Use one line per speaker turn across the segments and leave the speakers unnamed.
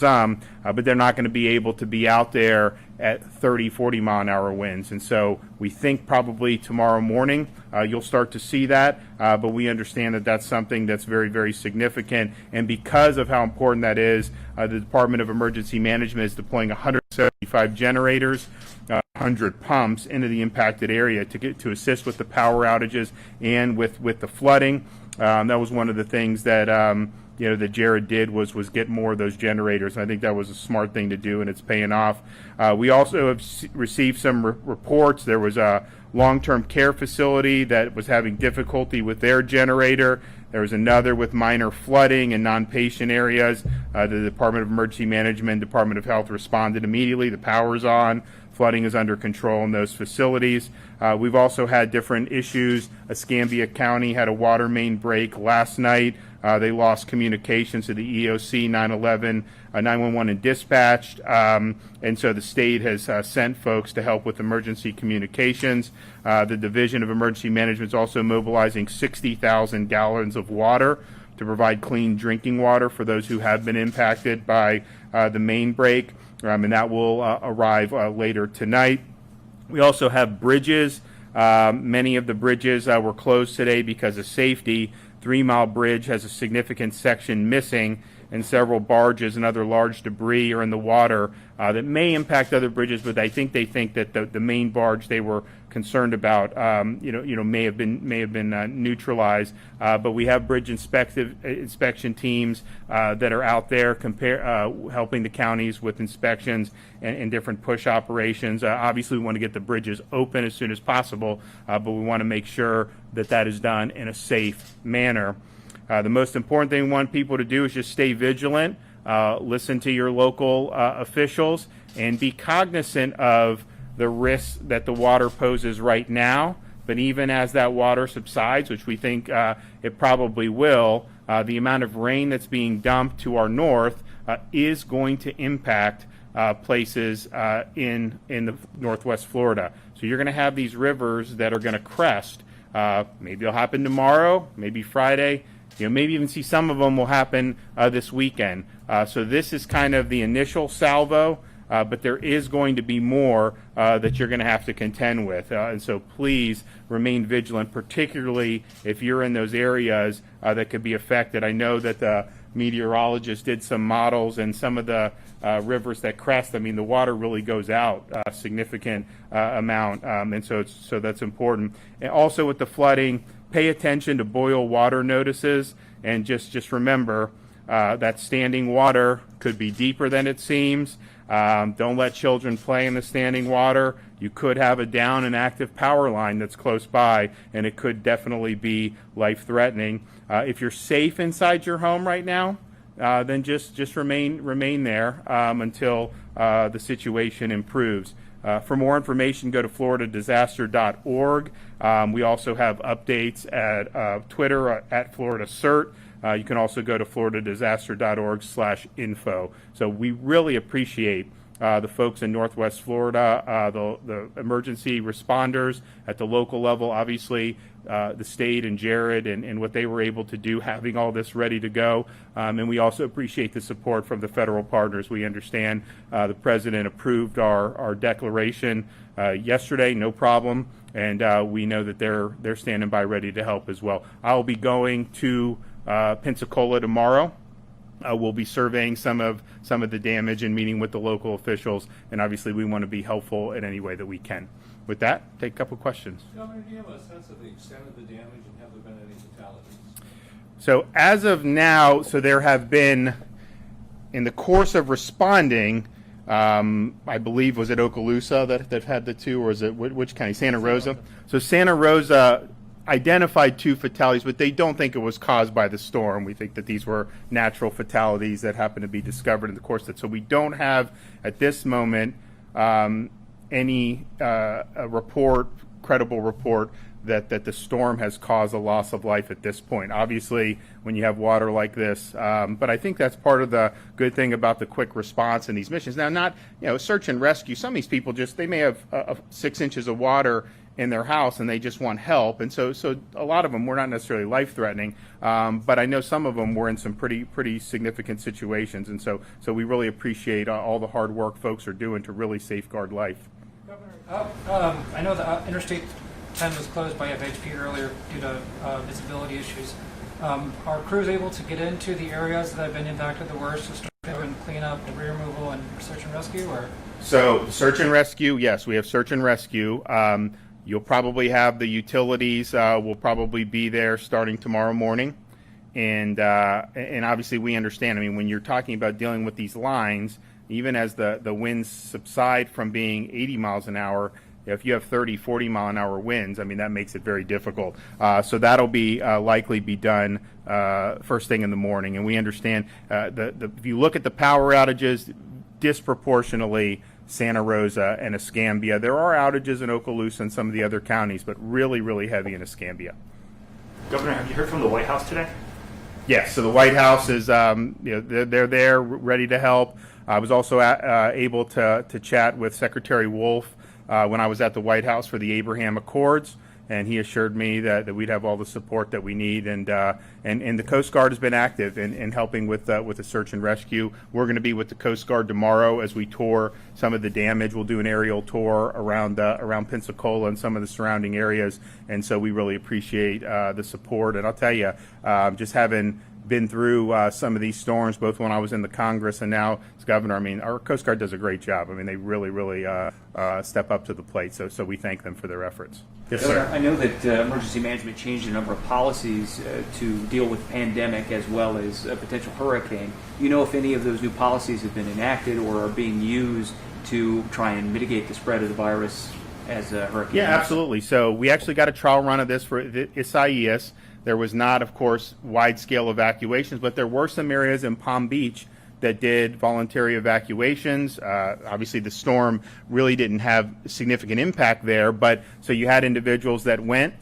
but they're not going to be able to be out there at 30, 40 mile an hour winds. And so we think probably tomorrow morning you'll start to see that, but we understand that that's something that's very, very significant. And because of how important that is, the Department of Emergency Management is deploying 175 generators, 100 pumps into the impacted area to assist with the power outages and with the flooding. That was one of the things that that Jared did was get more of those generators. And I think that was a smart thing to do, and it's paying off. We also have received some reports. There was a long-term care facility that was having difficulty with their generator. There was another with minor flooding in non-patient areas. The Department of Emergency Management, Department of Health responded immediately. The power's on. Flooding is under control in those facilities. We've also had different issues. Escambia County had a water main break last night. They lost communications to the EOC, 911, 911 and dispatched. And so the state has sent folks to help with emergency communications. The Division of Emergency Management is also mobilizing 60,000 gallons of water to provide clean drinking water for those who have been impacted by the main break. And that will arrive later tonight. We also have bridges. Many of the bridges were closed today because of safety. 3 Mile Bridge has a significant section missing, and several barges and other large debris are in the water that may impact other bridges, but they think that the main barge they were concerned about may have been neutralized. But we have bridge inspection teams that are out there helping the counties with inspections and different push operations. Obviously, we want to get the bridges open as soon as possible, but we want to make sure that is done in a safe manner. The most important thing we want people to do is just stay vigilant, listen to your local officials, and be cognizant of the risks that the water poses right now. But even as that water subsides, which we think it probably will, the amount of rain that's being dumped to our north is going to impact places in the Northwest Florida. So you're going to have these rivers that are going to crest. Maybe it'll happen tomorrow, maybe Friday. Maybe even see some of them will happen this weekend. So this is kind of the initial salvo, but there is going to be more that you're going to have to contend with. And so please remain vigilant, particularly if you're in those areas that could be affected. I know that the meteorologist did some models, and some of the rivers that crest, the water really goes out a significant amount, and so that's important. And also with the flooding, pay attention to boil water notices, and just remember that standing water could be deeper than it seems. Don't let children play in the standing water. You could have a down and active power line that's close by, and it could definitely be life-threatening. If you're safe inside your home right now, then just remain there until the situation improves. For more information, go to floridadisaster.org. We also have updates at Twitter at FloridaCert. You can also go to floridadisaster.org/info. So we really appreciate the folks in Northwest Florida, the emergency responders at the local level, obviously the state and Jared and what they were able to do, having all this ready to go. And we also appreciate the support from the federal partners. We understand the president approved our declaration yesterday, no problem, and we know that they're standing by ready to help as well. I'll be going to Pensacola tomorrow. We'll be surveying some of the damage and meeting with the local officials, and obviously we want to be helpful in any way that we can. With that, take a couple questions.
Governor, do you have a sense of the extent of the damage, and have there been any fatalities?
So as of now, there have been, in the course of responding, I believe, was it Okaloosa that had the two, or is it which county? Santa Rosa. So Santa Rosa identified 2 fatalities, but they don't think it was caused by the storm. We think that these were natural fatalities that happened to be discovered in the course of it. So we don't have, at this moment, any credible report that the storm has caused a loss of life at this point. Obviously, when you have water like this, but I think that's part of the good thing about the quick response in these missions. Now, not search and rescue. Some of these people they may have 6 inches of water in their house and they just want help. And so a lot of them were not necessarily life-threatening, but I know some of them were in some pretty significant situations. And so we really appreciate all the hard work folks are doing to really safeguard life.
Governor, I know the Interstate 10 was closed by FHP earlier due to visibility issues. Are crews able to get into the areas that have been impacted the worst to start doing cleanup, debris removal, and search and rescue? Or
So search and rescue, yes, we have search and rescue. You'll probably have the utilities will probably be there starting tomorrow morning. And obviously we understand, I mean, when you're talking about dealing with these lines, even as the winds subside from being 80 miles an hour, if you have 30, 40 mile an hour winds, I mean, that makes it very difficult. So that'll be likely be done first thing in the morning. And we understand if you look at the power outages, disproportionately Santa Rosa and Escambia. There are outages in Okaloosa and some of the other counties, but really heavy in Escambia.
Governor, have you heard from the White House today?
Yes, so the White House is, they're there, ready to help. I was also able to chat with Secretary Wolf when I was at the White House for the Abraham Accords, and he assured me that we'd have all the support that we need. And the Coast Guard has been active in helping with the search and rescue. We're going to be with the Coast Guard tomorrow as we tour some of the damage. We'll do an aerial tour around Pensacola and some of the surrounding areas, and so we really appreciate the support. And I'll tell you, just having been through some of these storms, both when I was in the Congress and now as governor, I mean, our Coast Guard does a great job. I mean, they really step up to the plate. So we thank them for their efforts. Yes,
Governor,
sir.
I know that emergency management changed a number of policies to deal with the pandemic as well as a potential hurricane. Do you know if any of those new policies have been enacted or are being used to try and mitigate the spread of the virus as a hurricane?
Yeah, absolutely. So we actually got a trial run of this for Isaias. There was not, of course, wide-scale evacuations, but there were some areas in Palm Beach that did voluntary evacuations. Obviously, the storm really didn't have significant impact there, but so you had individuals that went,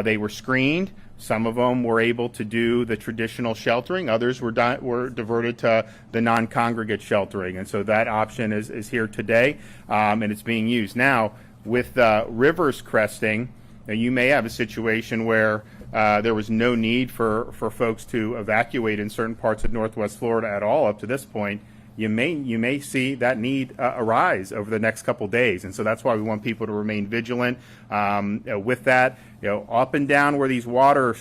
they were screened. Some of them were able to do the traditional sheltering. Others were diverted to the non-congregate sheltering, and so that option is here today, and it's being used. Now, with rivers cresting, you may have a situation where there was no need for folks to evacuate in certain parts of Northwest Florida at all up to this point. You may see that need arise over the next couple days, and so that's why we want people to remain vigilant with that. Up and down where these water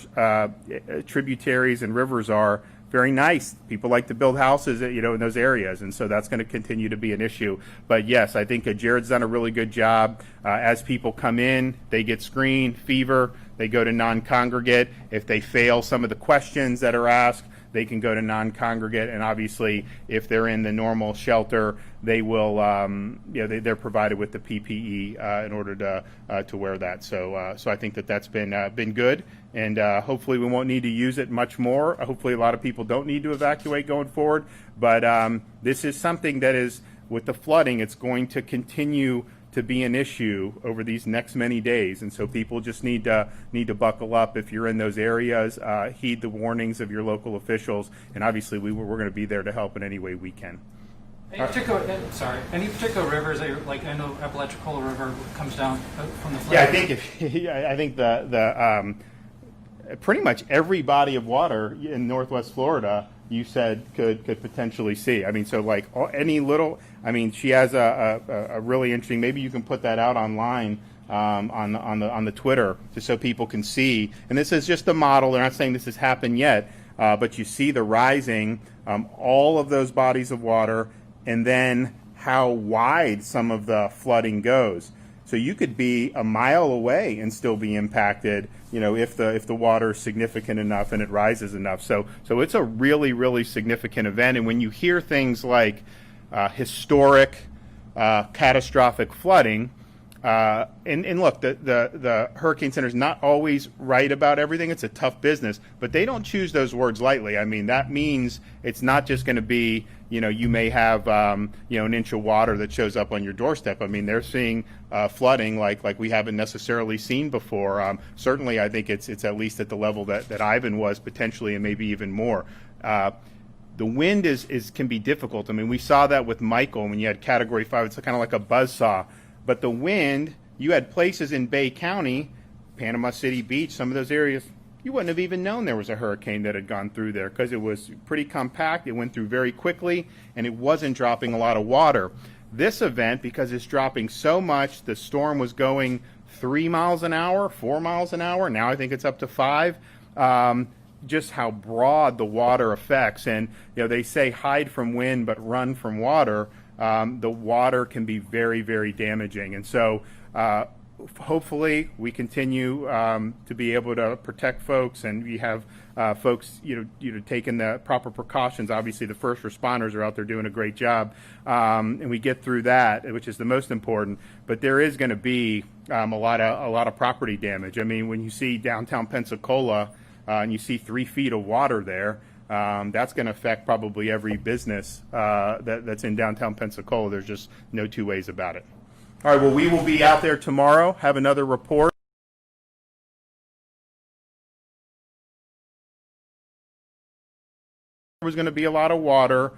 tributaries and rivers are, very nice. People like to build houses, in those areas, and so that's going to continue to be an issue. But yes, I think Jared's done a really good job. As people come in, they get screened, fever, they go to non-congregate. If they fail some of the questions that are asked, they can go to non-congregate, and obviously, if they're in the normal shelter, they will, they're provided with the PPE in order to wear that. So I think that's been good, and hopefully we won't need to use it much more. Hopefully, a lot of people don't need to evacuate going forward. But this is something that is, with the flooding, it's going to continue to be an issue over these next many days, and so people just need to buckle up. If you're in those areas, heed the warnings of your local officials, and obviously we're going to be there to help in any way we can.
any particular rivers that like, I know Apalachicola River comes down from the flood?
Yeah, I think the pretty much every body of water in Northwest Florida, you said could potentially see. I mean, so like any little. I mean, she has a really interesting. Maybe you can put that out online on the Twitter, just so people can see. And this is just a model. They're not saying this has happened yet, but you see the rising, all of those bodies of water, and then how wide some of the flooding goes. So you could be a mile away and still be impacted, if the water is significant enough and it rises enough. So it's a really significant event. And when you hear things like historic, catastrophic flooding, and look, the Hurricane Center is not always right about everything. It's a tough business, but they don't choose those words lightly. I mean, that means it's not just going to be, you may have, an inch of water that shows up on your doorstep. I mean, they're seeing flooding like we haven't necessarily seen before. Certainly, I think it's at least at the level that Ivan was potentially, and maybe even more. The wind can be difficult. I mean, we saw that with Michael when you had Category 5. It's kind of like a buzzsaw. But the wind you had places in Bay County, Panama City Beach, some of those areas, you wouldn't have even known there was a hurricane that had gone through there because it was pretty compact. It went through very quickly, and it wasn't dropping a lot of water. This event, because it's dropping so much, the storm was going 3 miles an hour, 4 miles an hour. Now I think it's up to 5. Just how broad the water affects. And, they say hide from wind but run from water. The water can be very, very damaging. And so hopefully we continue to be able to protect folks, and we have folks taking the proper precautions. Obviously the first responders are out there doing a great job, and we get through that, which is the most important. But there is going to be a lot of property damage. I mean, when you see downtown Pensacola and you see 3 feet of water there, that's going to affect probably every business that's in downtown Pensacola. There's just no two ways about it. All right, well, we will be out there tomorrow, have another report. There was going to be a lot of water.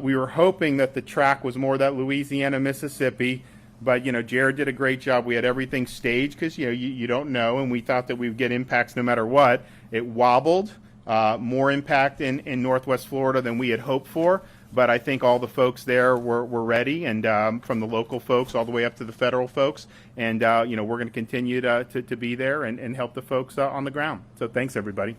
We were hoping that the track was more that Louisiana, Mississippi, but, Jared did a great job. We had everything staged because, you don't know, and we thought that we would get impacts no matter what. It wobbled, more impact in Northwest Florida than we had hoped for. But I think all the folks there were ready, and from the local folks all the way up to the federal folks. And, we're going to continue to be there and help the folks on the ground. So thanks, everybody.